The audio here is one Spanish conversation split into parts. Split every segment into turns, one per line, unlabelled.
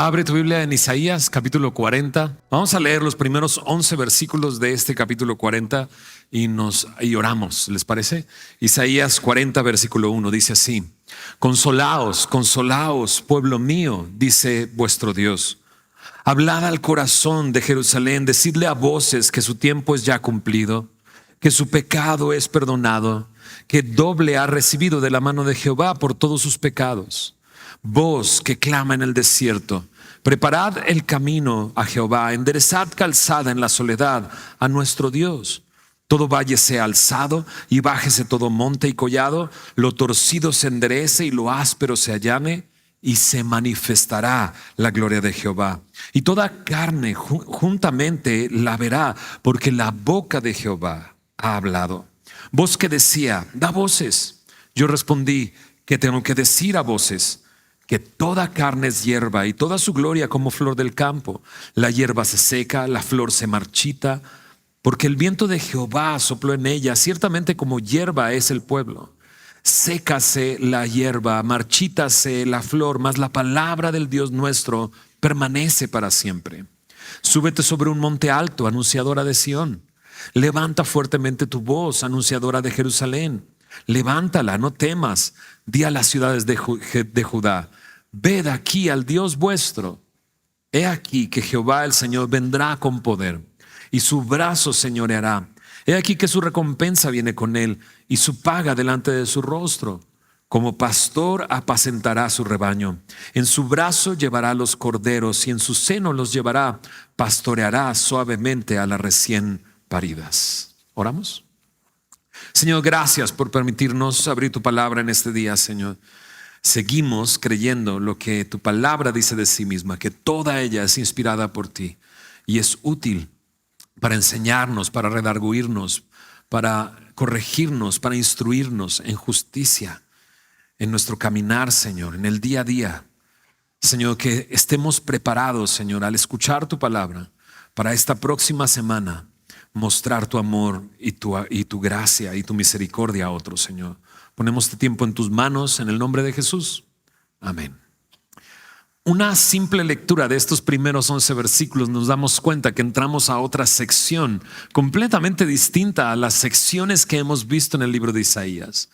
Abre tu Biblia en Isaías capítulo 40. Vamos a leer los primeros 11 versículos de este capítulo 40 y oramos, ¿les parece? Isaías 40 versículo 1 dice así: Consolaos, consolaos, pueblo mío, dice vuestro Dios. Hablad al corazón de Jerusalén, decidle a voces que su tiempo es ya cumplido, que su pecado es perdonado, que doble ha recibido de la mano de Jehová por todos sus pecados. Voz que clama en el desierto, preparad el camino a Jehová, enderezad calzada en la soledad a nuestro Dios. Todo valle sea alzado y bájese todo monte y collado, lo torcido se enderece y lo áspero se allane, y se manifestará la gloria de Jehová. Y toda carne juntamente la verá, porque la boca de Jehová ha hablado. Voz que decía, da voces. Yo respondí, ¿qué tengo que decir a voces? Que toda carne es hierba y toda su gloria como flor del campo. La hierba se seca, la flor se marchita, porque el viento de Jehová sopló en ella. Ciertamente como hierba es el pueblo. Sécase la hierba, marchítase la flor, mas la palabra del Dios nuestro permanece para siempre. Súbete sobre un monte alto, anunciadora de Sión. Levanta fuertemente tu voz, anunciadora de Jerusalén. Levántala, no temas. Di a las ciudades de Judá: ved aquí al Dios vuestro. He aquí que Jehová el Señor vendrá con poder, y su brazo señoreará. He aquí que su recompensa viene con él, y su paga delante de su rostro. Como pastor apacentará su rebaño. En su brazo llevará los corderos, y en su seno los llevará. Pastoreará suavemente a las recién paridas. ¿Oramos? Señor, gracias por permitirnos abrir tu palabra en este día, Señor. Seguimos creyendo lo que tu palabra dice de sí misma, que toda ella es inspirada por ti y es útil para enseñarnos, para redarguirnos, para corregirnos, para instruirnos en justicia, en nuestro caminar, Señor, en el día a día. Señor, que estemos preparados, Señor, al escuchar tu palabra para esta próxima semana mostrar tu amor y tu gracia y tu misericordia a otros, Señor. Ponemos este tiempo en tus manos en el nombre de Jesús. Amén. Una simple lectura de estos primeros 11 versículos nos damos cuenta que entramos a otra sección completamente distinta a las secciones que hemos visto en el libro de Isaías.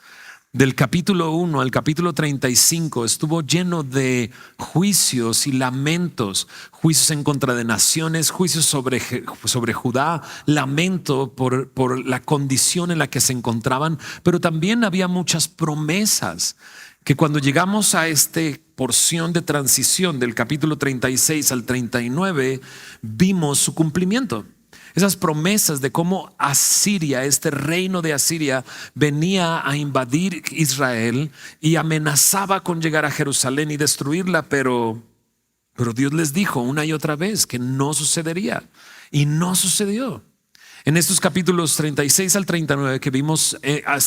Del capítulo 1 al capítulo 35 estuvo lleno de juicios y lamentos, juicios en contra de naciones, juicios sobre Judá, lamento por la condición en la que se encontraban, pero también había muchas promesas que cuando llegamos a esta porción de transición del capítulo 36 al 39 vimos su cumplimiento. Esas promesas de cómo Asiria, este reino de Asiria, venía a invadir Israel y amenazaba con llegar a Jerusalén y destruirla, pero Dios les dijo una y otra vez que no sucedería, y no sucedió. En estos capítulos 36 al 39 que vimos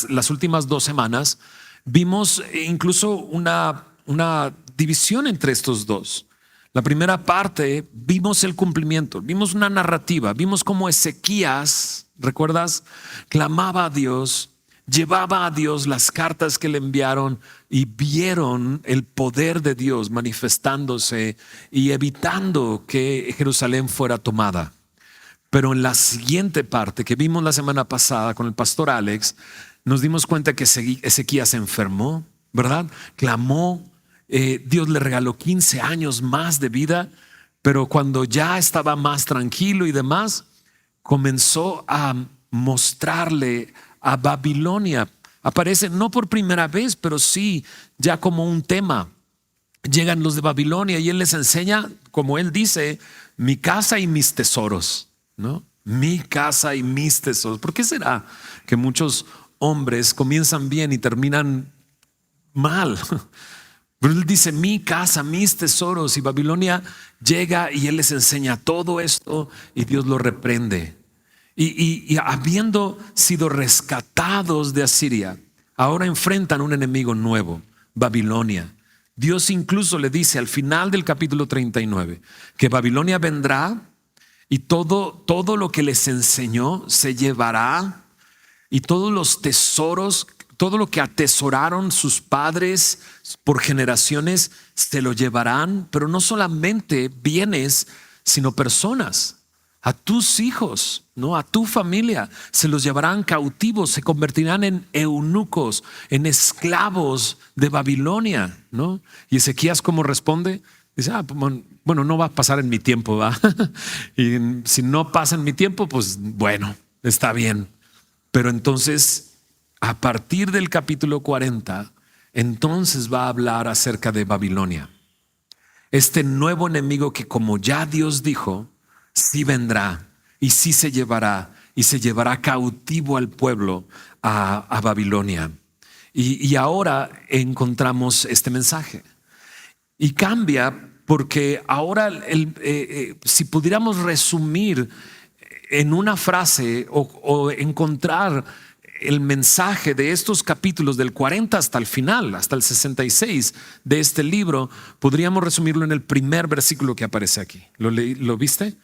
las últimas 2 semanas, vimos incluso una división entre estos dos. La primera parte vimos el cumplimiento, vimos una narrativa, vimos cómo Ezequías, ¿recuerdas? Clamaba a Dios, llevaba a Dios las cartas que le enviaron y vieron el poder de Dios manifestándose y evitando que Jerusalén fuera tomada. Pero en la siguiente parte que vimos la semana pasada con el pastor Alex, nos dimos cuenta que Ezequías se enfermó, ¿verdad? Clamó. Dios le regaló 15 años más de vida, pero cuando ya estaba más tranquilo y demás, comenzó a mostrarle a Babilonia. Aparece no por primera vez, pero sí ya como un tema. Llegan los de Babilonia y él les enseña, como él dice, mi casa y mis tesoros, ¿no? Mi casa y mis tesoros. ¿Por qué será que muchos hombres comienzan bien y terminan mal? Pero él dice mi casa, mis tesoros, y Babilonia llega y él les enseña todo esto y Dios lo reprende. Y habiendo sido rescatados de Asiria, ahora enfrentan un enemigo nuevo, Babilonia. Dios incluso le dice al final del capítulo 39 que Babilonia vendrá y todo lo que les enseñó se llevará, y todos los tesoros, Todo lo que atesoraron sus padres por generaciones se lo llevarán, pero no solamente bienes, sino personas. A tus hijos, ¿no? A tu familia se los llevarán cautivos, se convertirán en eunucos, en esclavos de Babilonia, ¿no? Y Ezequías, ¿cómo responde? Dice, bueno, no va a pasar en mi tiempo, ¿va? Y si no pasa en mi tiempo, pues bueno, está bien. Pero entonces, a partir del capítulo 40, entonces va a hablar acerca de Babilonia. Este nuevo enemigo que, como ya Dios dijo, sí vendrá y sí se llevará y se llevará cautivo al pueblo a Babilonia. Y ahora encontramos este mensaje. Y cambia porque ahora si pudiéramos resumir en una frase o encontrar el mensaje de estos capítulos del 40 hasta el final, hasta el 66 de este libro, podríamos resumirlo en el primer versículo que aparece aquí. ¿Lo viste?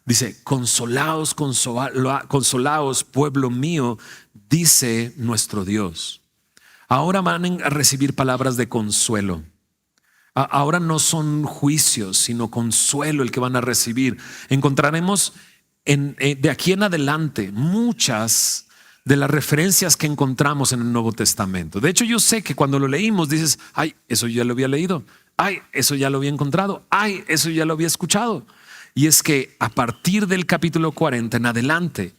Dice, consolaos, consolaos, pueblo mío, dice nuestro Dios. Ahora van a recibir palabras de consuelo. Ahora no son juicios, sino consuelo el que van a recibir. Encontraremos de aquí en adelante muchas de las referencias que encontramos en el Nuevo Testamento. De hecho, yo sé que cuando lo leímos dices, ay, eso ya lo había leído. Ay, eso ya lo había encontrado. Ay, eso ya lo había escuchado. Y es que a partir del capítulo 40 en adelante,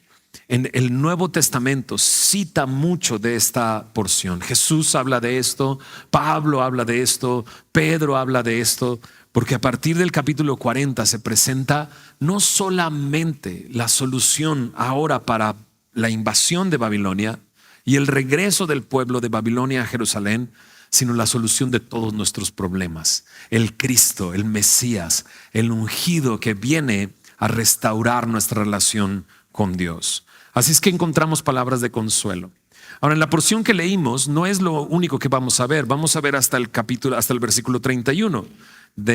en el Nuevo Testamento cita mucho de esta porción. Jesús habla de esto, Pablo habla de esto, Pedro habla de esto, porque a partir del capítulo 40 se presenta no solamente la solución ahora para la invasión de Babilonia y el regreso del pueblo de Babilonia a Jerusalén, sino la solución de todos nuestros problemas. El Cristo, el Mesías, el ungido que viene a restaurar nuestra relación con Dios. Así es que encontramos palabras de consuelo. Ahora, en la porción que leímos no es lo único que vamos a ver. Vamos a ver hasta el versículo 31,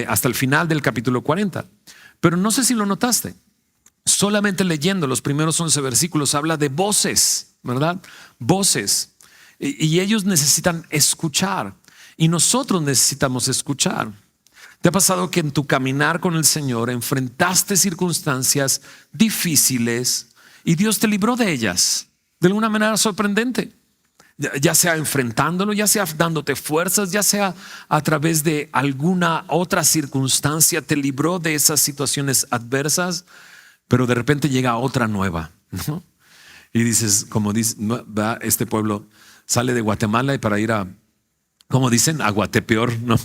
hasta el final del capítulo 40. Pero no sé si lo notaste. Solamente leyendo los primeros 11 versículos habla de voces, ¿verdad? Voces. Y ellos necesitan escuchar. Y nosotros necesitamos escuchar. ¿Te ha pasado que en tu caminar con el Señor enfrentaste circunstancias difíciles y Dios te libró de ellas de alguna manera sorprendente? Ya sea enfrentándolo, ya sea dándote fuerzas, ya sea a través de alguna otra circunstancia, te libró de esas situaciones adversas, pero de repente llega otra nueva, ¿no? Y dices, como dice, este pueblo sale de Guatemala y para ir a, como dicen, a Guatepeor, ¿no?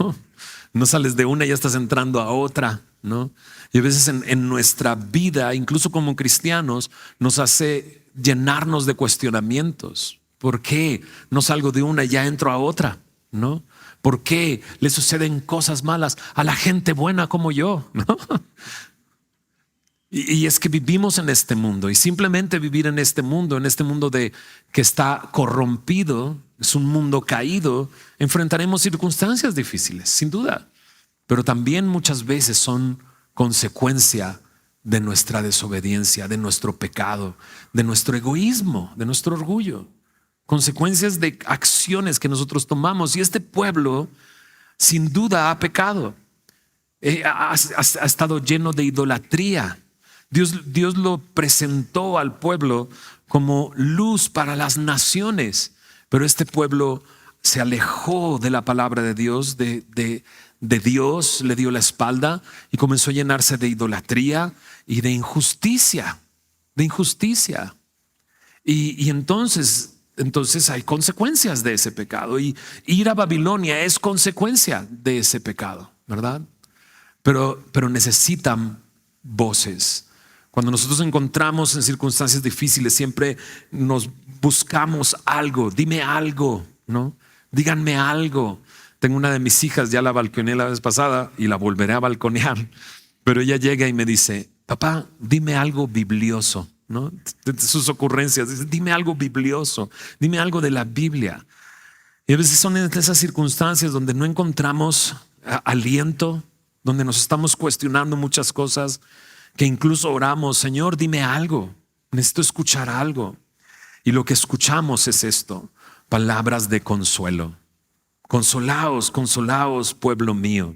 No sales de una y ya estás entrando a otra, ¿no? Y a veces en nuestra vida, incluso como cristianos, nos hace llenarnos de cuestionamientos. ¿Por qué no salgo de una y ya entro a otra? ¿No? ¿Por qué le suceden cosas malas a la gente buena como yo? ¿No? Y es que vivimos en este mundo, y simplemente vivir en este mundo que está corrompido, es un mundo caído, enfrentaremos circunstancias difíciles, sin duda, pero también muchas veces son consecuencia de nuestra desobediencia, de nuestro pecado, de nuestro egoísmo, de nuestro orgullo, consecuencias de acciones que nosotros tomamos. Y este pueblo sin duda ha pecado, ha estado lleno de idolatría. Dios lo presentó al pueblo como luz para las naciones, pero este pueblo se alejó de la palabra de Dios, de Dios, le dio la espalda y comenzó a llenarse de idolatría y de injusticia, Y entonces hay consecuencias de ese pecado, y ir a Babilonia es consecuencia de ese pecado, ¿verdad? Pero necesitan voces. Cuando nosotros encontramos en circunstancias difíciles, siempre nos buscamos algo. Dime algo, ¿no? Díganme algo. Tengo una de mis hijas, ya la balconeé la vez pasada y la volveré a balconear, pero ella llega y me dice, papá, dime algo biblioso, ¿no? De sus ocurrencias, dice, dime algo biblioso, dime algo de la Biblia. Y a veces son en esas circunstancias donde no encontramos aliento, donde nos estamos cuestionando muchas cosas, que incluso oramos, Señor, dime algo, necesito escuchar algo. Y lo que escuchamos es esto: palabras de consuelo. Consolaos, consolaos, pueblo mío.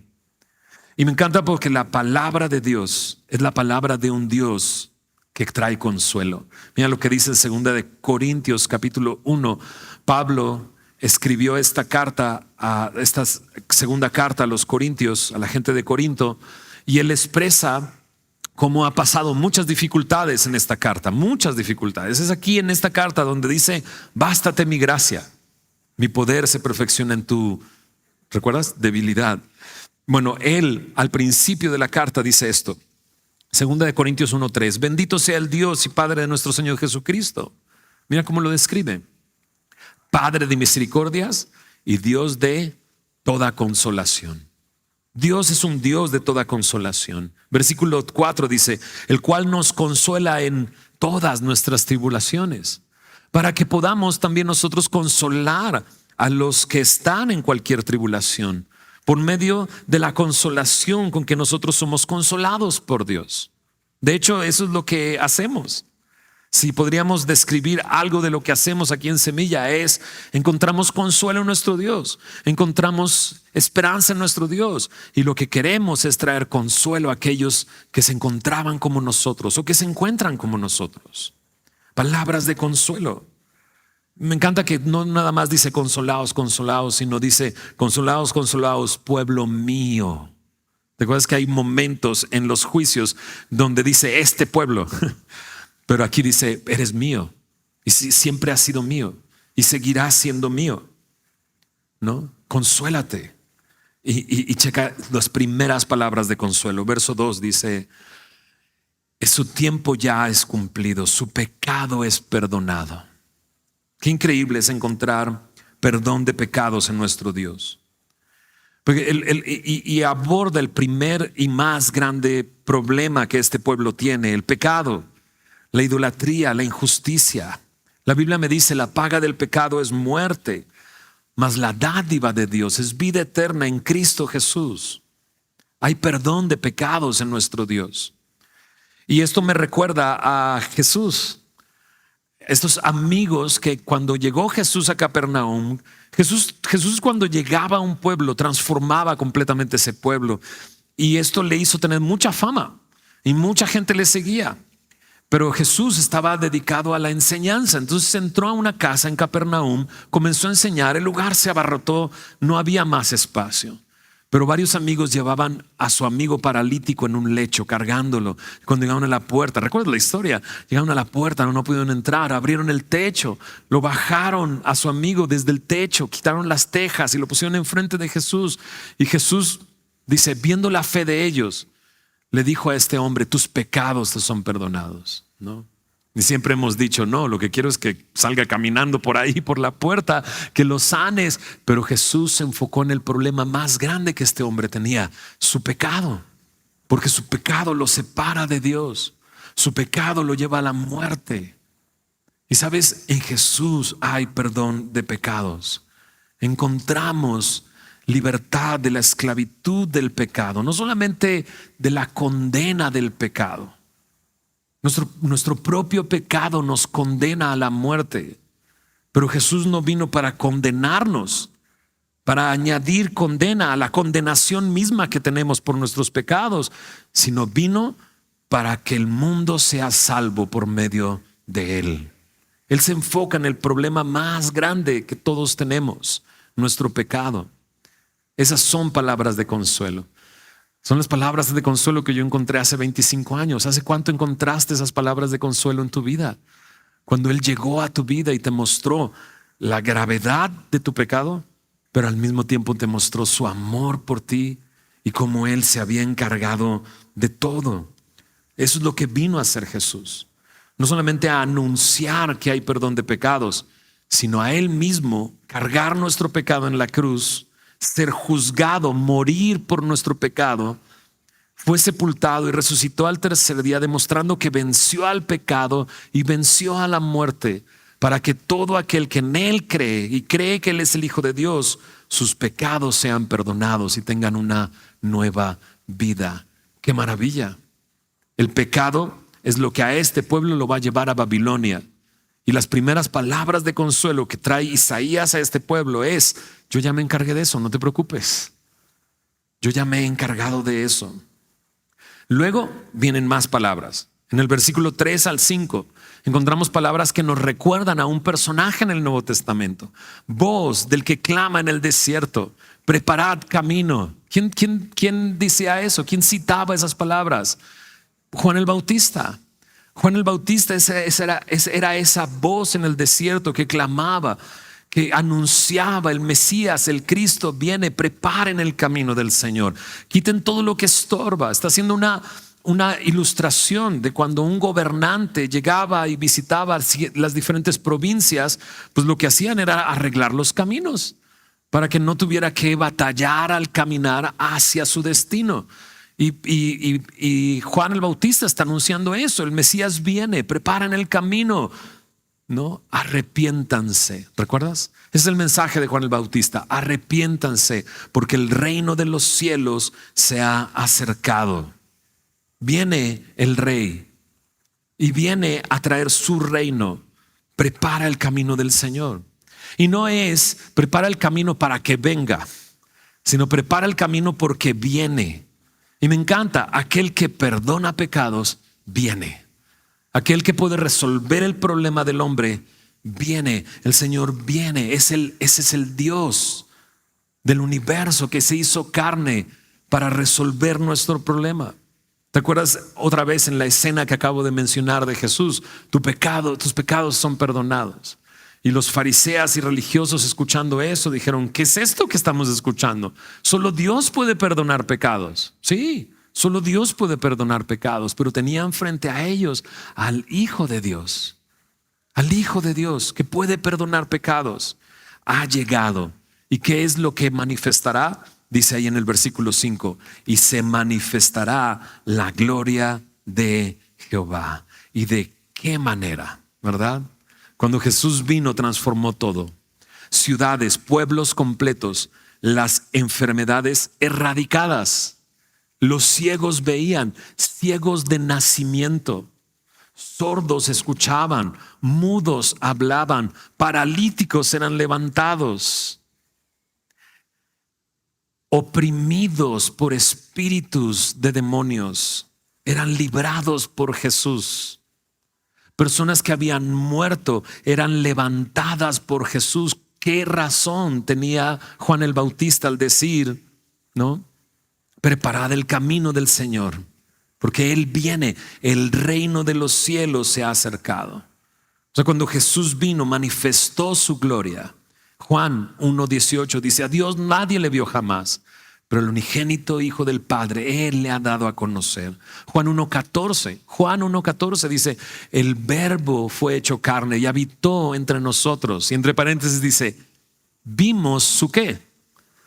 Y me encanta porque la palabra de Dios es la palabra de un Dios que trae consuelo. Mira lo que dice en 2 de Corintios capítulo 1. Pablo escribió esta segunda carta a los Corintios, a la gente de Corinto, y él expresa cómo ha pasado muchas dificultades en esta carta, muchas dificultades. Es aquí en esta carta donde dice: bástate mi gracia, mi poder se perfecciona en tu, ¿recuerdas? Debilidad. Bueno, él al principio de la carta dice esto, 2 de Corintios 1:3, bendito sea el Dios y Padre de nuestro Señor Jesucristo. Mira cómo lo describe: Padre de misericordias y Dios de toda consolación. Dios es un Dios de toda consolación. Versículo 4 dice: el cual nos consuela en todas nuestras tribulaciones, para que podamos también nosotros consolar a los que están en cualquier tribulación, por medio de la consolación con que nosotros somos consolados por Dios. De hecho, eso es lo que hacemos. Si podríamos describir algo de lo que hacemos aquí en Semilla, es encontramos consuelo en nuestro Dios, encontramos esperanza en nuestro Dios, y lo que queremos es traer consuelo a aquellos que se encontraban como nosotros o que se encuentran como nosotros. Palabras de consuelo. Me encanta que no nada más dice consolaos, consolaos, sino dice consolaos, consolaos, pueblo mío. ¿Te acuerdas que hay momentos en los juicios donde dice este pueblo? Pero aquí dice, eres mío, y siempre has sido mío, y seguirás siendo mío, ¿no? Consuélate. Y checa las primeras palabras de consuelo. Verso 2 dice: su tiempo ya es cumplido, su pecado es perdonado. Qué increíble es encontrar perdón de pecados en nuestro Dios. Porque y aborda el primer y más grande problema que este pueblo tiene: el pecado. La idolatría, la injusticia. La Biblia me dice: la paga del pecado es muerte, mas la dádiva de Dios es vida eterna en Cristo Jesús. Hay perdón de pecados en nuestro Dios. Y esto me recuerda a Jesús. Estos amigos que cuando llegó Jesús a Capernaum, Jesús cuando llegaba a un pueblo transformaba completamente ese pueblo. Y esto le hizo tener mucha fama y mucha gente le seguía. Pero Jesús estaba dedicado a la enseñanza. Entonces entró a una casa en Capernaum, comenzó a enseñar, el lugar se abarrotó, no había más espacio. Pero varios amigos llevaban a su amigo paralítico en un lecho, cargándolo. Cuando llegaron a la puerta, ¿recuerdas la historia? Llegaron a la puerta, no pudieron entrar, abrieron el techo, lo bajaron a su amigo desde el techo, quitaron las tejas y lo pusieron enfrente de Jesús. Y Jesús dice, viendo la fe de ellos, le dijo a este hombre: tus pecados te son perdonados, ¿no? Y siempre hemos dicho, no, lo que quiero es que salga caminando por ahí, por la puerta, que lo sanes. Pero Jesús se enfocó en el problema más grande que este hombre tenía: su pecado. Porque su pecado lo separa de Dios. Su pecado lo lleva a la muerte. Y sabes, en Jesús hay perdón de pecados. Encontramos libertad de la esclavitud del pecado, no solamente de la condena del pecado. Nuestro propio pecado nos condena a la muerte, pero Jesús no vino para condenarnos, para añadir condena a la condenación misma que tenemos por nuestros pecados, sino vino para que el mundo sea salvo por medio de Él. Él se enfoca en el problema más grande que todos tenemos, nuestro pecado. Esas son palabras de consuelo. Son las palabras de consuelo que yo encontré hace 25 años. ¿Hace cuánto encontraste esas palabras de consuelo en tu vida? Cuando Él llegó a tu vida y te mostró la gravedad de tu pecado, pero al mismo tiempo te mostró su amor por ti y cómo Él se había encargado de todo. Eso es lo que vino a hacer Jesús. No solamente a anunciar que hay perdón de pecados, sino a Él mismo cargar nuestro pecado en la cruz, ser juzgado, morir por nuestro pecado, fue sepultado y resucitó al tercer día, demostrando que venció al pecado y venció a la muerte, para que todo aquel que en Él cree y cree que Él es el Hijo de Dios, sus pecados sean perdonados y tengan una nueva vida. ¡Qué maravilla! El pecado es lo que a este pueblo lo va a llevar a Babilonia. Y las primeras palabras de consuelo que trae Isaías a este pueblo es: yo ya me encargué de eso, no te preocupes. Yo ya me he encargado de eso. Luego vienen más palabras. En el versículo 3 al 5 encontramos palabras que nos recuerdan a un personaje en el Nuevo Testamento. Voz del que clama en el desierto, preparad camino. ¿Quién decía eso? ¿Quién citaba esas palabras? Juan el Bautista. Juan el Bautista era esa voz en el desierto que clamaba, que anunciaba: el Mesías, el Cristo viene, preparen el camino del Señor, quiten todo lo que estorba. Está haciendo una ilustración de cuando un gobernante llegaba y visitaba las diferentes provincias, pues lo que hacían era arreglar los caminos para que no tuviera que batallar al caminar hacia su destino. Y Juan el Bautista está anunciando eso: el Mesías viene, preparen el camino. No, arrepiéntanse. ¿Recuerdas? Ese es el mensaje de Juan el Bautista: arrepiéntanse, porque el reino de los cielos se ha acercado. Viene el rey y viene a traer su reino. Prepara el camino del Señor. Y no es prepara el camino para que venga, sino prepara el camino porque viene. Y me encanta: aquel que perdona pecados viene. Aquel que puede resolver el problema del hombre viene. El Señor viene. Ese es el Dios del universo que se hizo carne para resolver nuestro problema. ¿Te acuerdas otra vez en la escena que acabo de mencionar de Jesús? Tus pecados son perdonados. Y los fariseos y religiosos, escuchando eso, dijeron: ¿qué es esto que estamos escuchando? Solo Dios puede perdonar pecados. Sí, solo Dios puede perdonar pecados, pero tenían frente a ellos al Hijo de Dios. Al Hijo de Dios que puede perdonar pecados. Ha llegado. ¿Y qué es lo que manifestará? Dice ahí en el versículo 5: y se manifestará la gloria de Jehová. ¿Y de qué manera? ¿Verdad? Cuando Jesús vino, transformó todo. Ciudades, pueblos completos, las enfermedades erradicadas. Los ciegos veían, ciegos de nacimiento. Sordos escuchaban, mudos hablaban, paralíticos eran levantados. Oprimidos por espíritus de demonios eran librados por Jesús. Personas que habían muerto eran levantadas por Jesús. ¿Qué razón tenía Juan el Bautista al decir, no? Preparad el camino del Señor, porque Él viene, el reino de los cielos se ha acercado. O sea, cuando Jesús vino, manifestó su gloria. Juan 1:18 dice: a Dios nadie le vio jamás, pero el unigénito Hijo del Padre, Él le ha dado a conocer. Juan 1:14 dice: el Verbo fue hecho carne y habitó entre nosotros. Y entre paréntesis dice: vimos su ¿qué?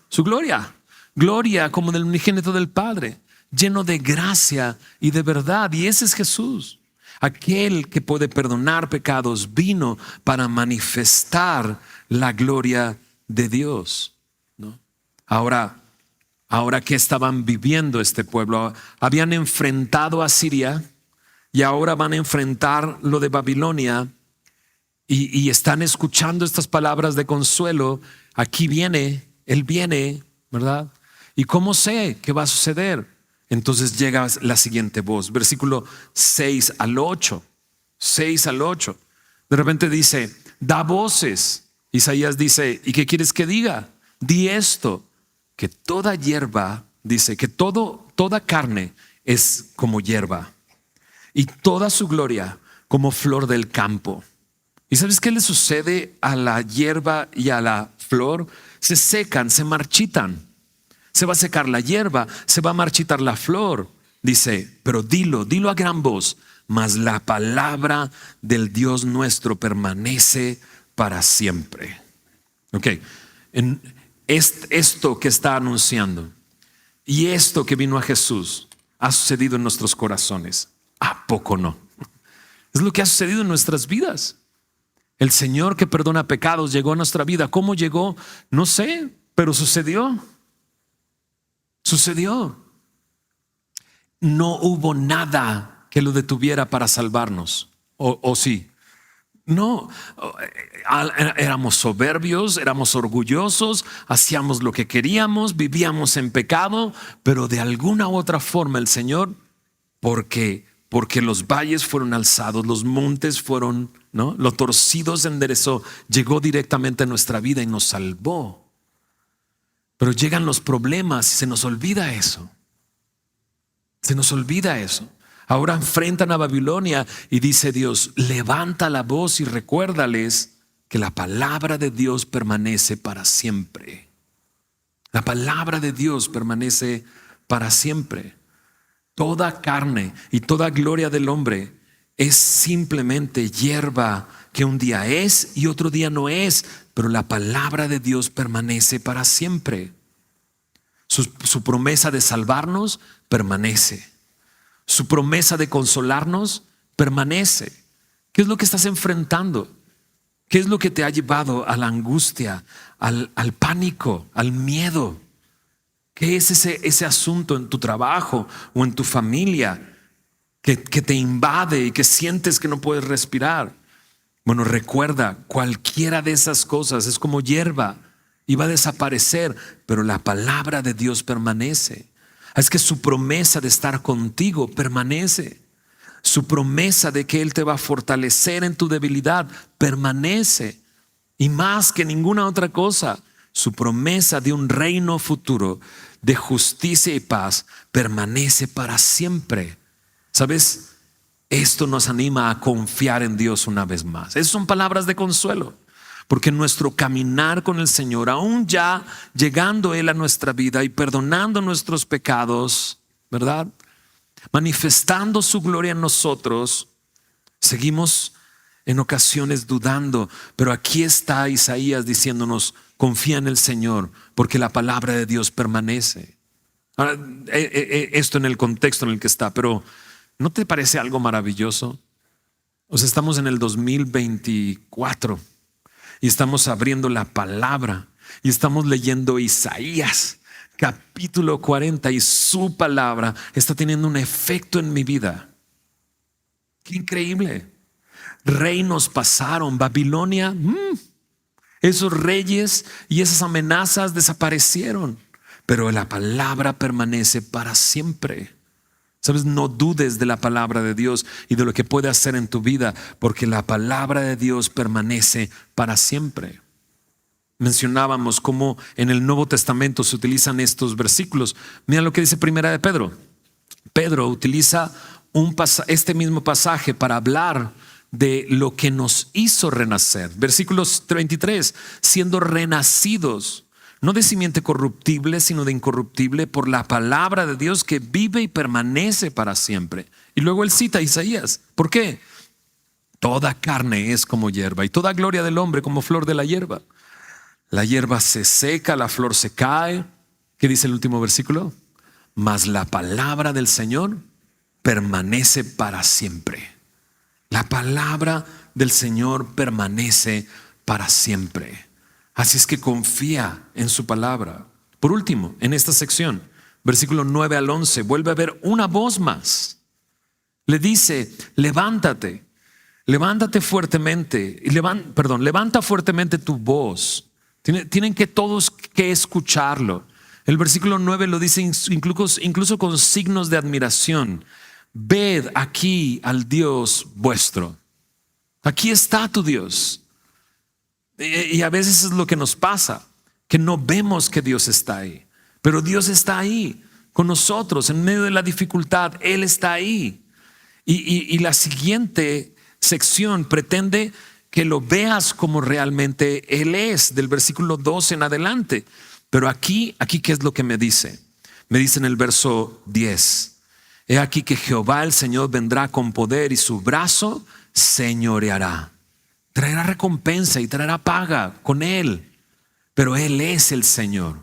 Su gloria. Gloria como del unigénito del Padre, lleno de gracia y de verdad. Y ese es Jesús. Aquel que puede perdonar pecados vino para manifestar la gloria de Dios, ¿no? Ahora, ¿qué estaban viviendo este pueblo? Habían enfrentado a Siria y ahora van a enfrentar lo de Babilonia y están escuchando estas palabras de consuelo. Aquí viene, Él viene, ¿verdad? ¿Y cómo sé qué va a suceder? Entonces llega la siguiente voz, versículo 6 al 8. 6 al 8. De repente dice: da voces. Isaías dice: ¿y qué quieres que diga? Di esto, que toda hierba, dice que toda carne es como hierba y toda su gloria como flor del campo. ¿Y sabes qué le sucede a la hierba y a la flor? Se secan, se marchitan. Se va a secar la hierba, se va a marchitar la flor. Dice: pero dilo a gran voz, mas la palabra del Dios nuestro permanece para siempre. Ok, esto que está anunciando y esto que vino a Jesús ha sucedido en nuestros corazones. ¿A poco no? Es lo que ha sucedido en nuestras vidas. El Señor que perdona pecados llegó a nuestra vida. ¿Cómo llegó? No sé, pero sucedió. Sucedió. No hubo nada que lo detuviera para salvarnos. ¿O sí? No, éramos soberbios, éramos orgullosos, hacíamos lo que queríamos, vivíamos en pecado, pero de alguna u otra forma el Señor, porque los valles fueron alzados, los montes fueron, ¿no? Lo torcido se enderezó, llegó directamente a nuestra vida y nos salvó. Pero llegan los problemas y se nos olvida eso. Se nos olvida eso. Ahora enfrentan a Babilonia y dice Dios, levanta la voz y recuérdales que la palabra de Dios permanece para siempre. La palabra de Dios permanece para siempre. Toda carne y toda gloria del hombre es simplemente hierba que un día es y otro día no es, pero la palabra de Dios permanece para siempre. Su promesa de salvarnos permanece. Su promesa de consolarnos permanece. ¿Qué es lo que estás enfrentando? ¿Qué es lo que te ha llevado a la angustia, al pánico, al miedo? ¿Qué es ese asunto en tu trabajo o en tu familia que te invade y que sientes que no puedes respirar? Bueno, recuerda, cualquiera de esas cosas es como hierba y va a desaparecer, pero la palabra de Dios permanece. Es que su promesa de estar contigo permanece. Su promesa de que Él te va a fortalecer en tu debilidad permanece. Y más que ninguna otra cosa, su promesa de un reino futuro de justicia y paz permanece para siempre. ¿Sabes? Esto nos anima a confiar en Dios una vez más. Esas son palabras de consuelo. Porque nuestro caminar con el Señor, aún ya llegando Él a nuestra vida y perdonando nuestros pecados, ¿verdad? Manifestando su gloria en nosotros, seguimos en ocasiones dudando, pero aquí está Isaías diciéndonos, confía en el Señor, porque la palabra de Dios permanece. Ahora, esto en el contexto en el que está, pero ¿no te parece algo maravilloso? O sea, estamos en el 2024 y estamos abriendo la palabra y estamos leyendo Isaías capítulo 40 y su palabra está teniendo un efecto en mi vida. Qué increíble. Reinos pasaron, Babilonia, esos reyes y esas amenazas desaparecieron, pero la palabra permanece para siempre. Sabes, no dudes de la palabra de Dios y de lo que puede hacer en tu vida, porque la palabra de Dios permanece para siempre. Mencionábamos cómo en el Nuevo Testamento se utilizan estos versículos. Mira lo que dice Primera de Pedro. Pedro utiliza este mismo pasaje para hablar de lo que nos hizo renacer. Versículos 23, siendo renacidos, no de simiente corruptible, sino de incorruptible, por la palabra de Dios que vive y permanece para siempre. Y luego él cita a Isaías. ¿Por qué? Toda carne es como hierba y toda gloria del hombre como flor de la hierba. La hierba se seca, la flor se cae. ¿Qué dice el último versículo? Mas la palabra del Señor permanece para siempre. La palabra del Señor permanece para siempre. Así es que confía en su palabra. Por último, en esta sección, versículo 9 al 11, vuelve a haber una voz más. Le dice, levántate fuertemente, levanta fuertemente tu voz. Tienen que todos que escucharlo. El versículo 9 lo dice incluso con signos de admiración. Ved aquí al Dios vuestro. Aquí está tu Dios. Y a veces es lo que nos pasa, que no vemos que Dios está ahí. Pero Dios está ahí con nosotros en medio de la dificultad. Él está ahí. Y la siguiente sección pretende que lo veas como realmente Él es, del versículo 12 en adelante. Pero aquí, ¿qué es lo que me dice? Me dice en el verso 10. He aquí que Jehová el Señor vendrá con poder y su brazo señoreará. Traerá recompensa y traerá paga con Él. Pero Él es el Señor.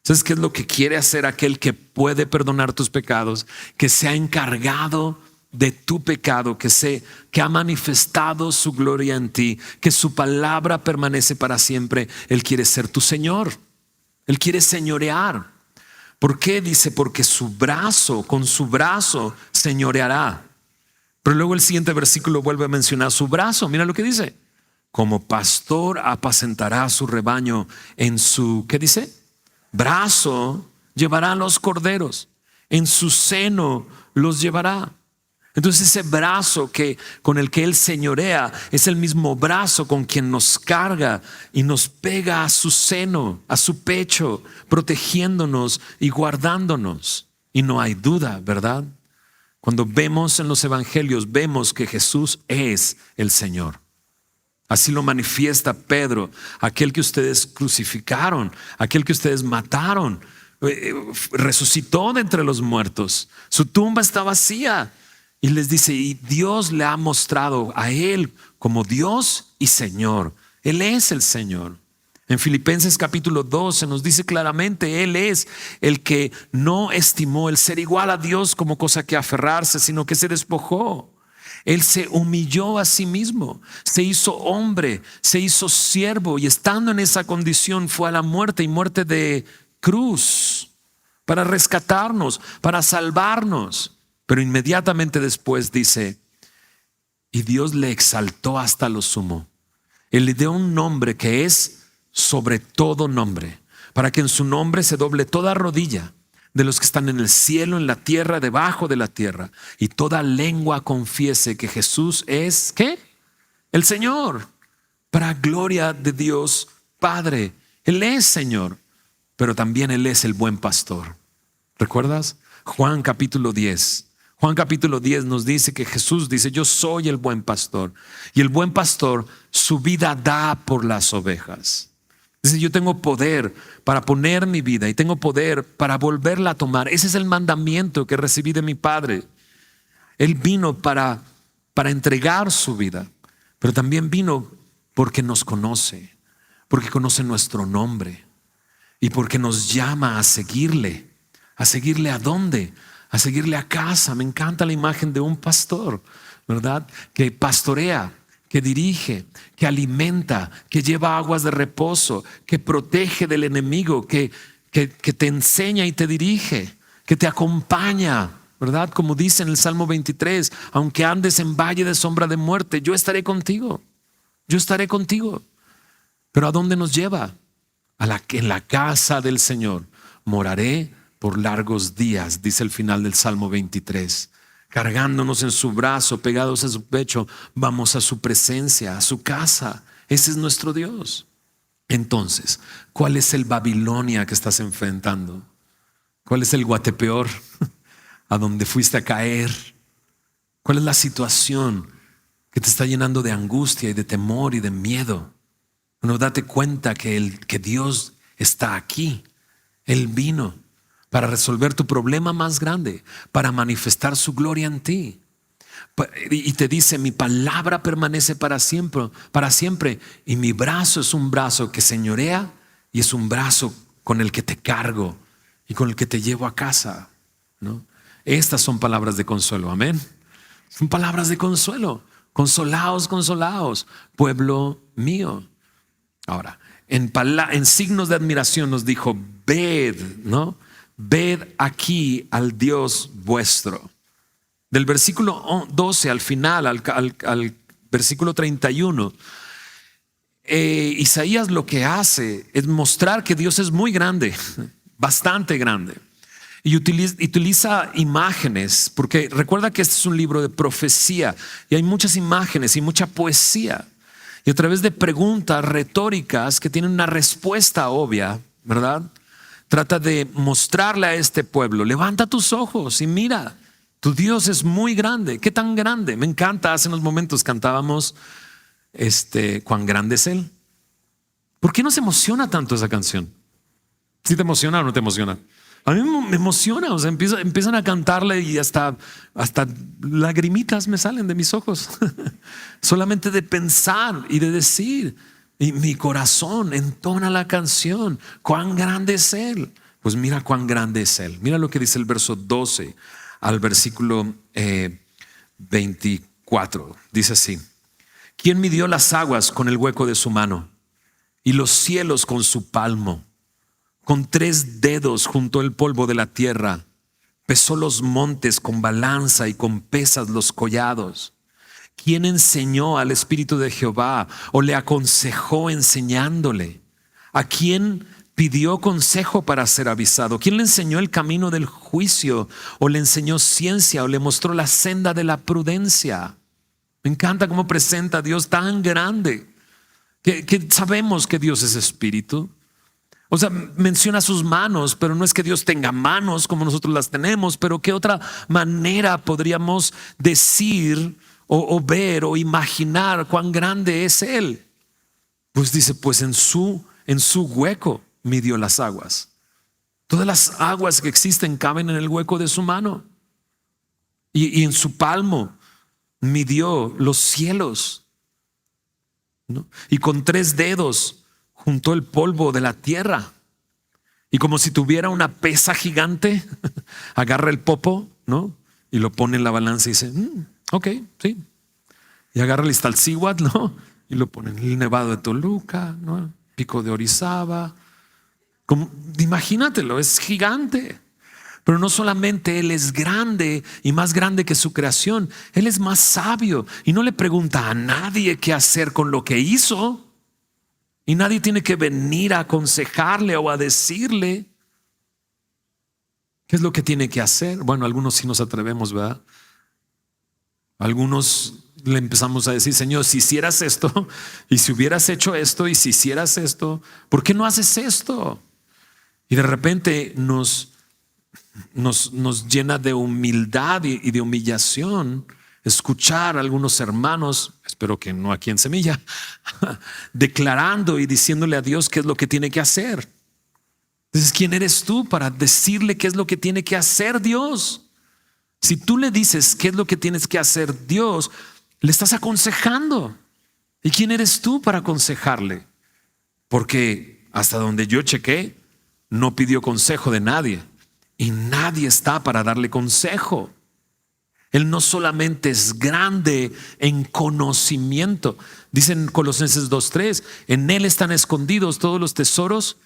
¿Sabes qué es lo que quiere hacer aquel que puede perdonar tus pecados? Que se ha encargado de tu pecado, que ha manifestado su gloria en ti, que su palabra permanece para siempre. Él quiere ser tu Señor. Él quiere señorear. ¿Por qué? Dice, porque con su brazo señoreará. Pero luego el siguiente versículo vuelve a mencionar su brazo. Mira lo que dice. como pastor apacentará su rebaño. En su, ¿qué dice? Brazo llevará los corderos, en su seno los llevará. Entonces ese brazo con el que Él señorea es el mismo brazo con quien nos carga y nos pega a su seno, a su pecho, protegiéndonos y guardándonos. Y no hay duda, ¿verdad? Cuando vemos en los evangelios, vemos que Jesús es el Señor. Así lo manifiesta Pedro, aquel que ustedes crucificaron, aquel que ustedes mataron, resucitó de entre los muertos. Su tumba está vacía. Y les dice, y Dios le ha mostrado a Él como Dios y Señor. Él es el Señor. En Filipenses capítulo 2 se nos dice claramente, Él es el que no estimó el ser igual a Dios como cosa que aferrarse, sino que se despojó. Él se humilló a sí mismo, se hizo hombre, se hizo siervo y estando en esa condición fue a la muerte y muerte de cruz para rescatarnos, para salvarnos. Pero inmediatamente después dice, y Dios le exaltó hasta lo sumo. Él le dio un nombre que es sobre todo nombre, para que en su nombre se doble toda rodilla de los que están en el cielo, en la tierra, debajo de la tierra, y toda lengua confiese que Jesús es, ¿qué? El Señor, para gloria de Dios Padre. Él es Señor, pero también Él es el buen pastor. ¿Recuerdas? Juan capítulo 10. Juan capítulo 10 nos dice que Jesús dice, yo soy el buen pastor. Y el buen pastor su vida da por las ovejas. Dice, yo tengo poder para poner mi vida y tengo poder para volverla a tomar. Ese es el mandamiento que recibí de mi Padre. Él vino para entregar su vida, pero también vino porque nos conoce, porque conoce nuestro nombre y porque nos llama a seguirle. ¿A seguirle a dónde? A seguirle a casa. Me encanta la imagen de un pastor, ¿verdad? Que pastorea, que dirige, que alimenta, que lleva aguas de reposo, que protege del enemigo, que te enseña y te dirige, que te acompaña, ¿verdad? Como dice en el Salmo 23, aunque andes en valle de sombra de muerte, yo estaré contigo. Yo estaré contigo. Pero ¿a dónde nos lleva? En la casa del Señor moraré por largos días, dice el final del Salmo 23. Cargándonos en su brazo, pegados a su pecho, vamos a su presencia, a su casa. Ese es nuestro Dios. Entonces, ¿cuál es el Babilonia que estás enfrentando? ¿Cuál es el Guatepeor a donde fuiste a caer? ¿Cuál es la situación que te está llenando de angustia y de temor y de miedo? Bueno, date cuenta que Dios está aquí. Él vino para resolver tu problema más grande, para manifestar su gloria en ti. Y te dice, mi palabra permanece para siempre, y mi brazo es un brazo que señorea y es un brazo con el que te cargo y con el que te llevo a casa, ¿no? Estas son palabras de consuelo, amén. Son palabras de consuelo. Consolaos, consolaos, pueblo mío. Ahora, en signos de admiración nos dijo, ved, ¿no? Ved aquí al Dios vuestro. Del versículo 12 al final, al versículo 31, Isaías lo que hace es mostrar que Dios es muy grande, bastante grande. Y utiliza imágenes, porque recuerda que este es un libro de profecía y hay muchas imágenes y mucha poesía. Y a través de preguntas retóricas que tienen una respuesta obvia, ¿verdad? Trata de mostrarle a este pueblo, levanta tus ojos y mira, tu Dios es muy grande. ¿Qué tan grande? Me encanta, hace unos momentos cantábamos ¿cuán grande es Él? ¿Por qué nos emociona tanto esa canción? ¿Sí te emociona o no te emociona? A mí me emociona, o sea, empiezan a cantarle y hasta lagrimitas me salen de mis ojos. Solamente de pensar y de decir. Y mi corazón entona la canción. ¿Cuán grande es Él? Pues mira cuán grande es Él. Mira lo que dice el verso 12 al versículo 24. Dice así: ¿quién midió las aguas con el hueco de su mano y los cielos con su palmo? Con 3 dedos juntó el polvo de la tierra, pesó los montes con balanza y con pesas los collados. ¿Quién enseñó al Espíritu de Jehová o le aconsejó enseñándole? ¿A quién pidió consejo para ser avisado? ¿Quién le enseñó el camino del juicio o le enseñó ciencia o le mostró la senda de la prudencia? Me encanta cómo presenta a Dios tan grande, que sabemos que Dios es espíritu. O sea, menciona sus manos, pero no es que Dios tenga manos como nosotros las tenemos, pero ¿qué otra manera podríamos decir o ver o imaginar cuán grande es Él? Pues dice, pues en su hueco midió las aguas. Todas las aguas que existen caben en el hueco de su mano. Y en su palmo midió los cielos, ¿no? Y con 3 dedos juntó el polvo de la tierra. Y como si tuviera una pesa gigante, agarra el popo, ¿no? Y lo pone en la balanza y dice, ok, sí. Y agarra el Iztaccíhuatl, ¿no? Y lo pone en el Nevado de Toluca, ¿no? Pico de Orizaba. Imagínatelo, es gigante. Pero no solamente Él es grande y más grande que su creación, Él es más sabio y no le pregunta a nadie qué hacer con lo que hizo. Y nadie tiene que venir a aconsejarle o a decirle qué es lo que tiene que hacer. Bueno, algunos sí nos atrevemos, ¿verdad? Algunos le empezamos a decir, Señor, si hicieras esto, y si hubieras hecho esto, y si hicieras esto, ¿por qué no haces esto? Y de repente nos llena de humildad y de humillación escuchar a algunos hermanos, espero que no aquí en Semilla, declarando y diciéndole a Dios qué es lo que tiene que hacer. Entonces, ¿quién eres tú para decirle qué es lo que tiene que hacer Dios? Si tú le dices qué es lo que tienes que hacer Dios, le estás aconsejando. ¿Y quién eres tú para aconsejarle? Porque hasta donde yo chequé, no pidió consejo de nadie y nadie está para darle consejo. Él no solamente es grande en conocimiento, dice en Colosenses 2:3, en Él están escondidos todos los tesoros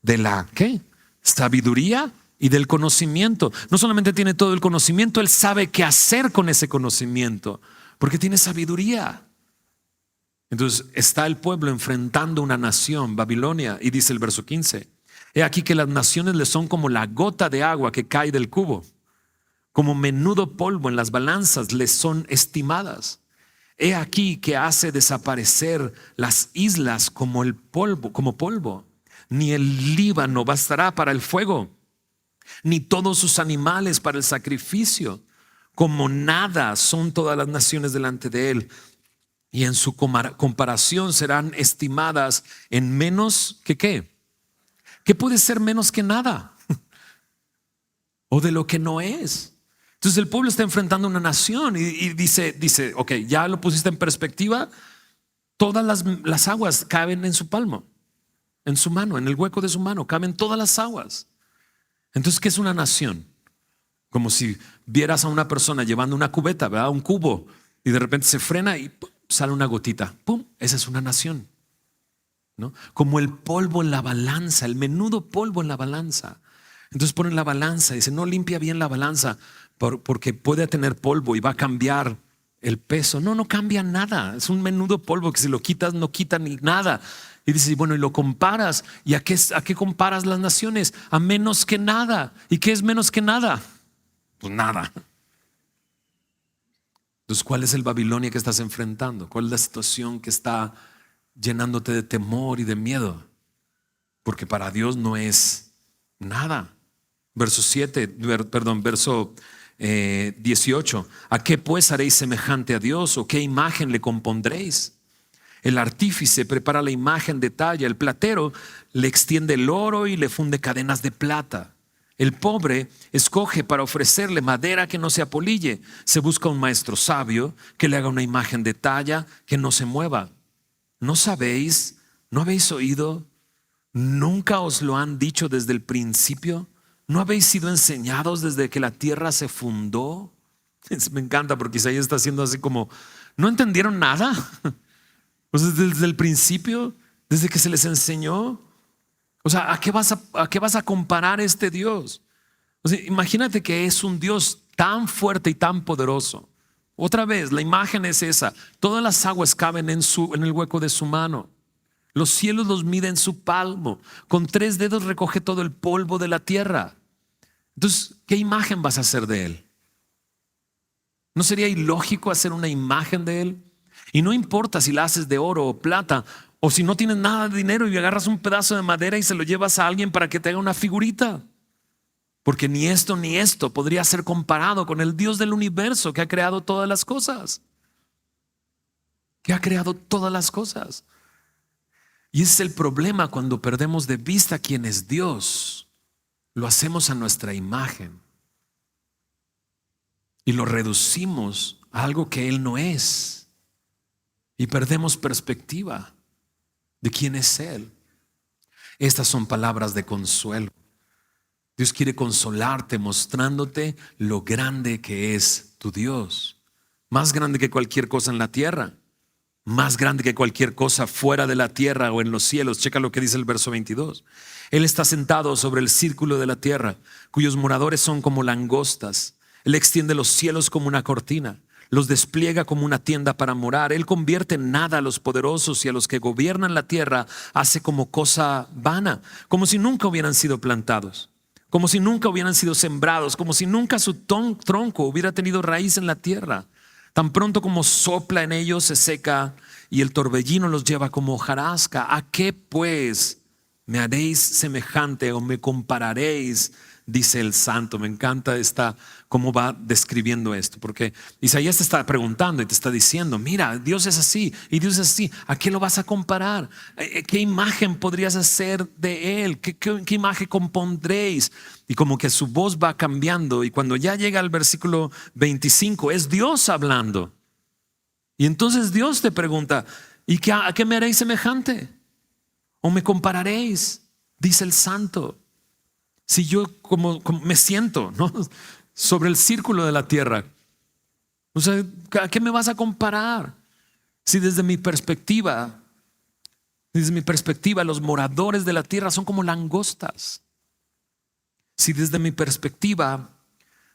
de la ¿qué? Sabiduría y del conocimiento. No solamente tiene todo el conocimiento, Él sabe qué hacer con ese conocimiento, porque tiene sabiduría. Entonces está el pueblo enfrentando una nación, Babilonia, y dice el verso 15, he aquí que las naciones le son como la gota de agua que cae del cubo. Como menudo polvo en las balanzas les son estimadas. He aquí que hace desaparecer las islas como el polvo, como polvo. Ni el Líbano bastará para el fuego, ni todos sus animales para el sacrificio. Como nada son todas las naciones delante de él. Y en su comparación serán estimadas en menos que ¿qué? ¿Qué puede ser menos que nada? O de lo que no es. Entonces el pueblo está enfrentando una nación y dice, ok, ya lo pusiste en perspectiva, todas las aguas caben en su palmo, en su mano, en el hueco de su mano, caben todas las aguas. Entonces, ¿qué es una nación? Como si vieras a una persona llevando una cubeta, ¿verdad? Un cubo, y de repente se frena y ¡pum!, sale una gotita. ¡Pum! Esa es una nación, ¿no? Como el polvo en la balanza, el menudo polvo en la balanza. Entonces ponen la balanza y dicen, no limpia bien la balanza porque puede tener polvo y va a cambiar el peso. No cambia nada. Es un menudo polvo que si lo quitas no quita ni nada. Y dices, bueno, y lo comparas. ¿Y a qué comparas las naciones? A menos que nada. ¿Y qué es menos que nada? Pues nada. Entonces, ¿cuál es el Babilonia que estás enfrentando? ¿Cuál es la situación que está llenándote de temor y de miedo? Porque para Dios no es nada. Verso 18. ¿A qué pues haréis semejante a Dios? ¿O qué imagen le compondréis? El artífice prepara la imagen de talla, el platero le extiende el oro y le funde cadenas de plata. El pobre escoge para ofrecerle madera que no se apolille. Se busca un maestro sabio que le haga una imagen de talla que no se mueva. ¿No sabéis? ¿No habéis oído? ¿Nunca os lo han dicho desde el principio? ¿No habéis sido enseñados desde que la tierra se fundó? Me encanta porque Isaías está haciendo así como, ¿no entendieron nada? Pues desde el principio, desde que se les enseñó. O sea, ¿a qué vas a comparar este Dios? O sea, imagínate que es un Dios tan fuerte y tan poderoso, Otra vez, la imagen es esa. Todas las aguas caben en el hueco de su mano. Los cielos los mide en su palmo. Con 3 dedos recoge todo el polvo de la tierra. Entonces, ¿qué imagen vas a hacer de Él? ¿No sería ilógico hacer una imagen de Él? Y no importa si la haces de oro o plata, o si no tienes nada de dinero y agarras un pedazo de madera y se lo llevas a alguien para que te haga una figurita. Porque ni esto podría ser comparado con el Dios del universo que ha creado todas las cosas. Que ha creado todas las cosas. Y ese es el problema cuando perdemos de vista quién es Dios. Lo hacemos a nuestra imagen. Y lo reducimos a algo que Él no es. Y perdemos perspectiva de quién es Él. Estas son palabras de consuelo. Dios quiere consolarte mostrándote lo grande que es tu Dios. Más grande que cualquier cosa en la tierra. Más grande que cualquier cosa fuera de la tierra o en los cielos. Checa lo que dice el verso 22. Él está sentado sobre el círculo de la tierra, cuyos moradores son como langostas. Él extiende los cielos como una cortina, los despliega como una tienda para morar. Él convierte en nada a los poderosos y a los que gobiernan la tierra hace como cosa vana, como si nunca hubieran sido plantados, como si nunca hubieran sido sembrados, como si nunca su tronco hubiera tenido raíz en la tierra. Tan pronto como sopla en ellos se seca y el torbellino los lleva como hojarasca. ¿A qué pues me haréis semejante o me compararéis? Dice el santo. Me encanta cómo va describiendo esto, porque Isaías te está preguntando y te está diciendo: mira, Dios es así y Dios es así. ¿A qué lo vas a comparar? ¿Qué imagen podrías hacer de Él? ¿Qué imagen compondréis? Y como que su voz va cambiando, y cuando ya llega al versículo 25 es Dios hablando. Y entonces Dios te pregunta: ¿y a qué me haréis semejante? ¿O me compararéis? Dice el santo. Si yo como me siento, ¿no?, sobre el círculo de la tierra, o sea, ¿a qué me vas a comparar? Si desde mi perspectiva los moradores de la tierra son como langostas. Si desde mi perspectiva,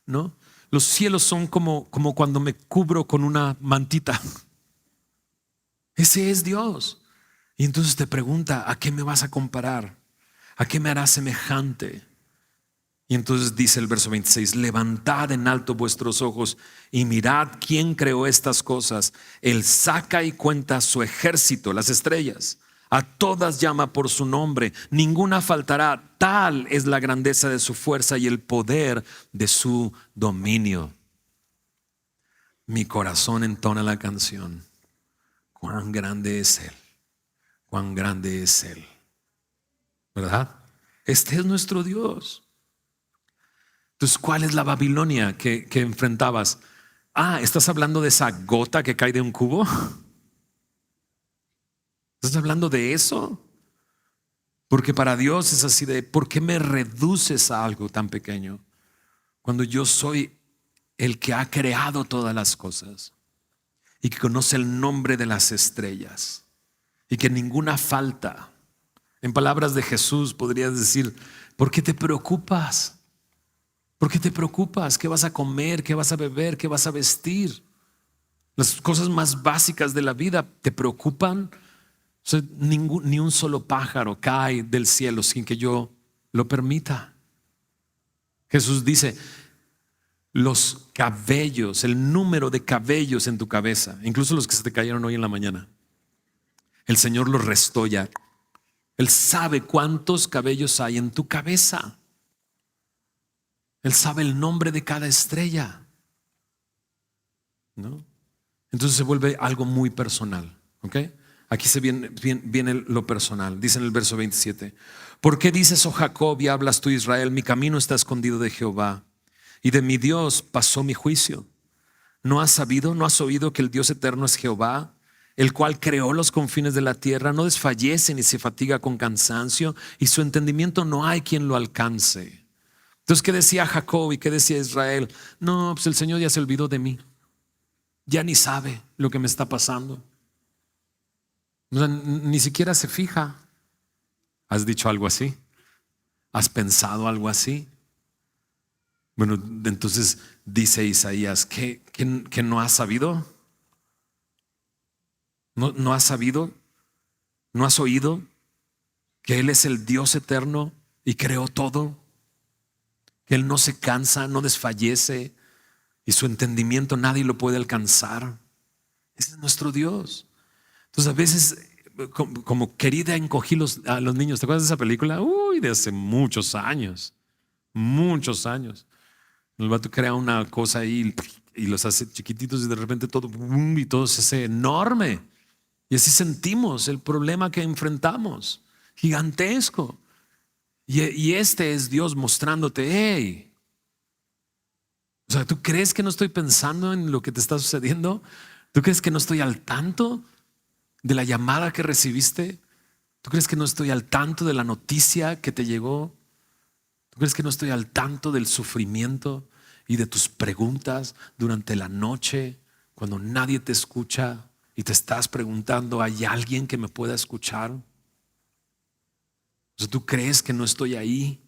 ¿no?, los cielos son como cuando me cubro con una mantita. Ese es Dios. Y entonces te pregunta: ¿a qué me vas a comparar? ¿A qué me harás semejante? Y entonces dice el verso 26: levantad en alto vuestros ojos y mirad quién creó estas cosas. Él saca y cuenta su ejército, las estrellas. A todas llama por su nombre, ninguna faltará. Tal es la grandeza de su fuerza y el poder de su dominio. Mi corazón entona la canción: cuán grande es Él, cuán grande es Él. ¿Verdad? Este es nuestro Dios. Entonces, ¿cuál es la Babilonia que enfrentabas? ¿Estás hablando de esa gota que cae de un cubo? ¿Estás hablando de eso? Porque para Dios es así de: ¿por qué me reduces a algo tan pequeño cuando yo soy el que ha creado todas las cosas y que conoce el nombre de las estrellas y que ninguna falta? En palabras de Jesús podrías decir: ¿por qué te preocupas? ¿Por qué te preocupas? ¿Qué vas a comer? ¿Qué vas a beber? ¿Qué vas a vestir? Las cosas más básicas de la vida te preocupan. O sea, ni un solo pájaro cae del cielo sin que yo lo permita. Jesús dice: los cabellos, el número de cabellos en tu cabeza, incluso los que se te cayeron hoy en la mañana, el Señor los restó ya. Él sabe cuántos cabellos hay en tu cabeza. Él sabe el nombre de cada estrella, ¿no? Entonces se vuelve algo muy personal, ¿ok? Aquí viene lo personal. Dice en el verso 27: ¿por qué dices, oh Jacob, y hablas tú, Israel? Mi camino está escondido de Jehová, y de mi Dios pasó mi juicio. ¿No has sabido, no has oído que el Dios eterno es Jehová, el cual creó los confines de la tierra? No desfallece ni se fatiga con cansancio, y su entendimiento no hay quien lo alcance. Entonces, ¿qué decía Jacob y qué decía Israel? No, pues el Señor ya se olvidó de mí. Ya ni sabe lo que me está pasando. O sea, ni siquiera se fija. ¿Has dicho algo así? ¿Has pensado algo así? Bueno, entonces dice Isaías: ¿qué que no has sabido? ¿No has sabido? ¿No has oído que Él es el Dios eterno y creó todo? Que Él no se cansa, no desfallece y su entendimiento nadie lo puede alcanzar. Ese es nuestro Dios. Entonces a veces como querida encogí a los niños. ¿Te acuerdas de esa película? Uy, de hace muchos años. Muchos años. El vato crea una cosa ahí y los hace chiquititos y de repente todo boom, y todo se hace enorme. Y así sentimos el problema que enfrentamos, gigantesco. Y este es Dios mostrándote, hey, o sea, ¿tú crees que no estoy pensando en lo que te está sucediendo? ¿Tú crees que no estoy al tanto de la llamada que recibiste? ¿Tú crees que no estoy al tanto de la noticia que te llegó? ¿Tú crees que no estoy al tanto del sufrimiento y de tus preguntas durante la noche cuando nadie te escucha y te estás preguntando, ¿hay alguien que me pueda escuchar? O sea, ¿tú crees que no estoy ahí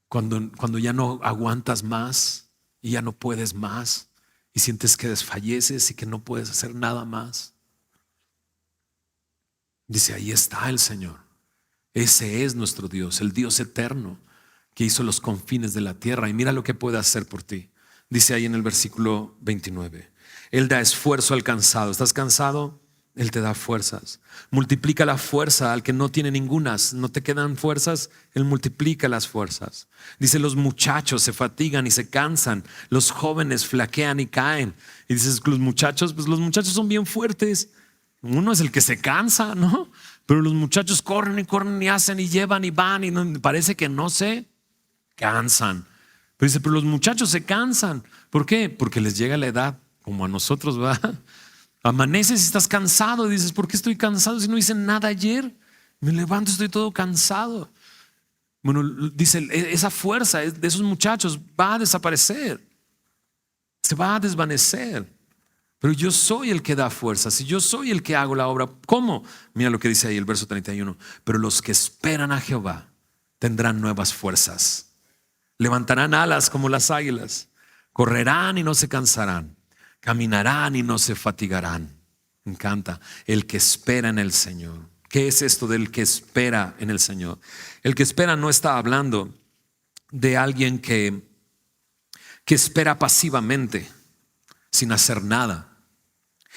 cuando ya no aguantas más y ya no puedes más y sientes que desfalleces y que no puedes hacer nada más? Dice, ahí está el Señor. Ese es nuestro Dios, el Dios eterno que hizo los confines de la tierra y mira lo que puede hacer por ti. Dice ahí en el versículo 29, Él da esfuerzo al cansado. ¿Estás cansado? Él te da fuerzas. Multiplica la fuerza al que no tiene ningunas. ¿No te quedan fuerzas? Él multiplica las fuerzas. Dice, los muchachos se fatigan y se cansan. Los jóvenes flaquean y caen. Y dices, los muchachos, pues los muchachos son bien fuertes. Uno es el que se cansa, ¿no? Pero los muchachos corren y hacen y llevan y van y parece que no se cansan. Pero dice, pero los muchachos se cansan. ¿Por qué? Porque les llega la edad, como a nosotros, ¿verdad? Amaneces y estás cansado y dices, ¿por qué estoy cansado si no hice nada ayer? Me levanto y estoy todo cansado. Bueno, dice, esa fuerza de esos muchachos va a desaparecer, se va a desvanecer. Pero yo soy el que da fuerzas y yo soy el que hago la obra. ¿Cómo? Mira lo que dice ahí el verso 31. Pero los que esperan a Jehová tendrán nuevas fuerzas. Levantarán alas como las águilas. Correrán y no se cansarán. Caminarán y no se fatigarán. Me encanta. El que espera en el Señor. ¿Qué es esto del que espera en el Señor? El que espera no está hablando de alguien que espera pasivamente, sin hacer nada.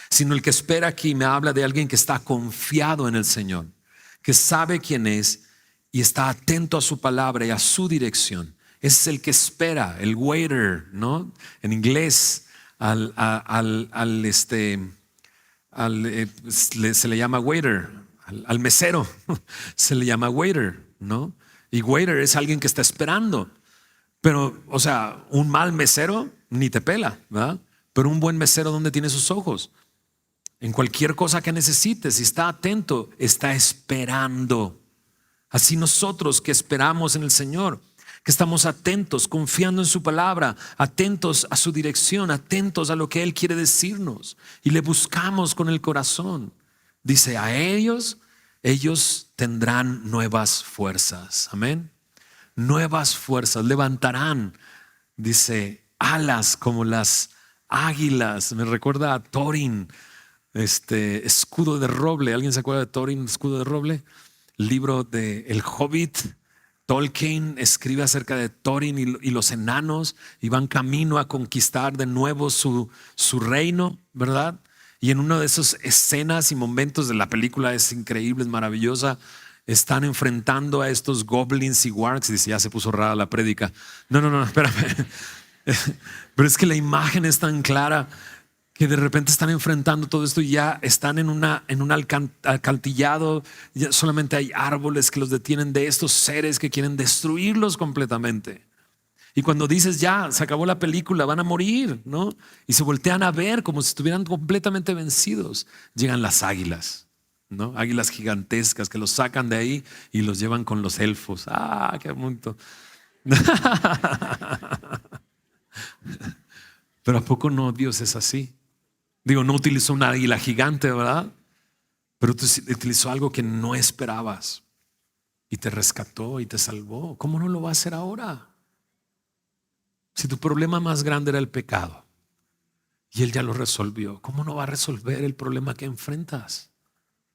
Sino el que espera aquí me habla de alguien que está confiado en el Señor, que sabe quién es y está atento a su palabra y a su dirección. Ese es el que espera, el waiter, ¿no? En inglés se le llama waiter, al mesero se le llama waiter, ¿no? Y waiter es alguien que está esperando. Pero, o sea, un mal mesero ni te pela, ¿verdad? Pero un buen mesero, ¿dónde tiene sus ojos? En cualquier cosa que necesites, si está atento, está esperando. Así nosotros que esperamos en el Señor, que estamos atentos, confiando en su palabra, atentos a su dirección, atentos a lo que Él quiere decirnos y le buscamos con el corazón. Dice, a ellos tendrán nuevas fuerzas. Amén. Nuevas fuerzas, levantarán, dice, alas como las águilas. Me recuerda a Thorin, escudo de roble. ¿Alguien se acuerda de Thorin, escudo de roble? Libro de El Hobbit. Tolkien escribe acerca de Thorin y los enanos y van camino a conquistar de nuevo su reino, ¿verdad? Y en una de esas escenas y momentos de la película es increíble, es maravillosa. Están enfrentando a estos goblins y wargs. Y dice, ya se puso rara la prédica. No, espérame. Pero es que la imagen es tan clara que de repente están enfrentando todo esto y ya están en un alcantillado. Ya solamente hay árboles que los detienen de estos seres que quieren destruirlos completamente. Y cuando dices, ya, se acabó la película, van a morir, ¿no? Y se voltean a ver como si estuvieran completamente vencidos. Llegan las águilas, ¿no? Águilas gigantescas que los sacan de ahí y los llevan con los elfos. ¡Ah, qué bonito! Pero ¿a poco no Dios es así? Digo, no utilizó una águila gigante, ¿verdad? Pero utilizó algo que no esperabas y te rescató y te salvó. ¿Cómo no lo va a hacer ahora? Si tu problema más grande era el pecado y Él ya lo resolvió. ¿Cómo no va a resolver el problema que enfrentas?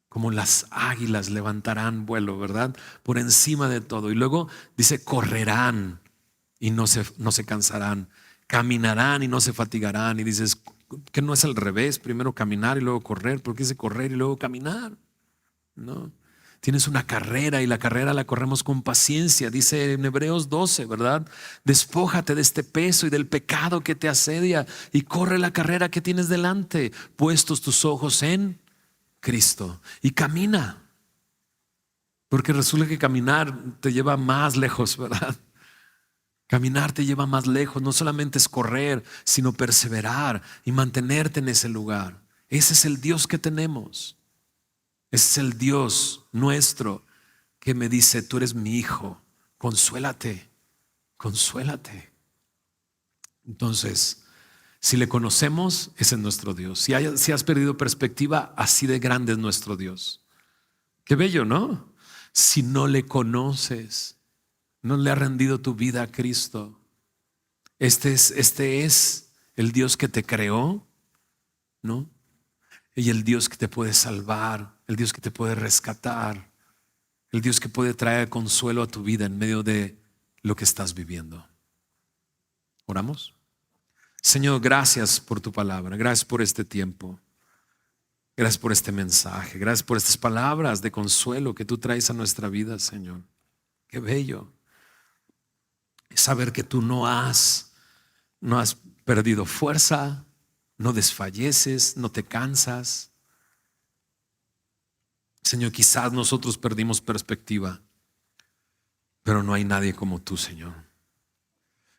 Como las águilas levantarán vuelo, ¿verdad? Por encima de todo. Y luego dice, correrán y no se cansarán. Caminarán y no se fatigarán. Y dices, ¿que no es al revés? Primero caminar y luego correr. ¿Por qué dice correr y luego caminar? No. Tienes una carrera y la carrera la corremos con paciencia. Dice en Hebreos 12, ¿verdad? Despójate de este peso y del pecado que te asedia y corre la carrera que tienes delante, puestos tus ojos en Cristo, y camina. Porque resulta que caminar te lleva más lejos, ¿verdad? Caminar te lleva más lejos. No solamente es correr, sino perseverar y mantenerte en ese lugar. Ese es el Dios que tenemos. Ese es el Dios nuestro que me dice, tú eres mi hijo, consuélate, consuélate. Entonces, si le conocemos, ese es nuestro Dios. Si has perdido perspectiva, así de grande es nuestro Dios. Qué bello, ¿no? Si no le conoces, no le has rendido tu vida a Cristo. Este es el Dios que te creó, ¿no? Y el Dios que te puede salvar, el Dios que te puede rescatar, el Dios que puede traer consuelo a tu vida en medio de lo que estás viviendo. ¿Oramos? Señor, gracias por tu palabra, gracias por este tiempo, gracias por este mensaje, gracias por estas palabras de consuelo que tú traes a nuestra vida, Señor. Qué bello saber que tú no has perdido fuerza, no desfalleces, no te cansas. Señor, quizás nosotros perdimos perspectiva, pero no hay nadie como tú, Señor.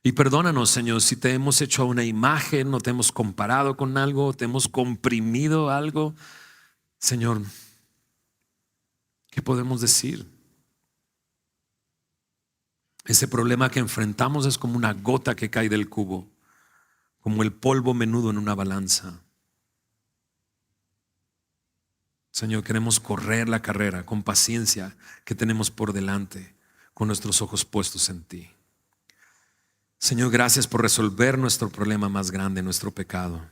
Y perdónanos, Señor, si te hemos hecho una imagen, no te hemos comparado con algo, te hemos comprimido algo. Señor, ¿qué podemos decir? Ese problema que enfrentamos es como una gota que cae del cubo, como el polvo menudo en una balanza. Señor, queremos correr la carrera con paciencia que tenemos por delante, con nuestros ojos puestos en ti. Señor, gracias por resolver nuestro problema más grande, nuestro pecado.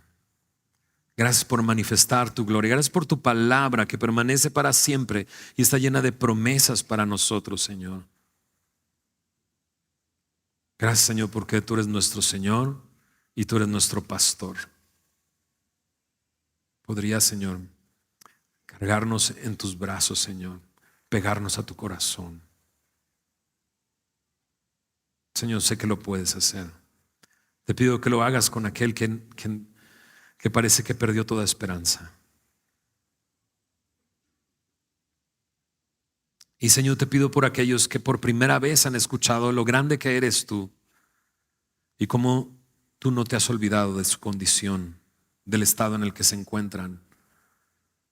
Gracias por manifestar tu gloria. Gracias por tu palabra que permanece para siempre y está llena de promesas para nosotros, Señor. Gracias, Señor, porque tú eres nuestro Señor y tú eres nuestro pastor. Podrías, Señor, cargarnos en tus brazos, Señor, pegarnos a tu corazón. Señor, sé que lo puedes hacer. Te pido que lo hagas con aquel que parece que perdió toda esperanza. Y Señor, te pido por aquellos que por primera vez han escuchado lo grande que eres tú y cómo tú no te has olvidado de su condición, del estado en el que se encuentran.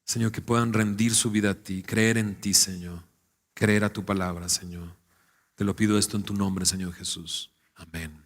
Señor, que puedan rendir su vida a ti, creer en ti, Señor, creer a tu palabra, Señor. Te lo pido esto en tu nombre, Señor Jesús. Amén.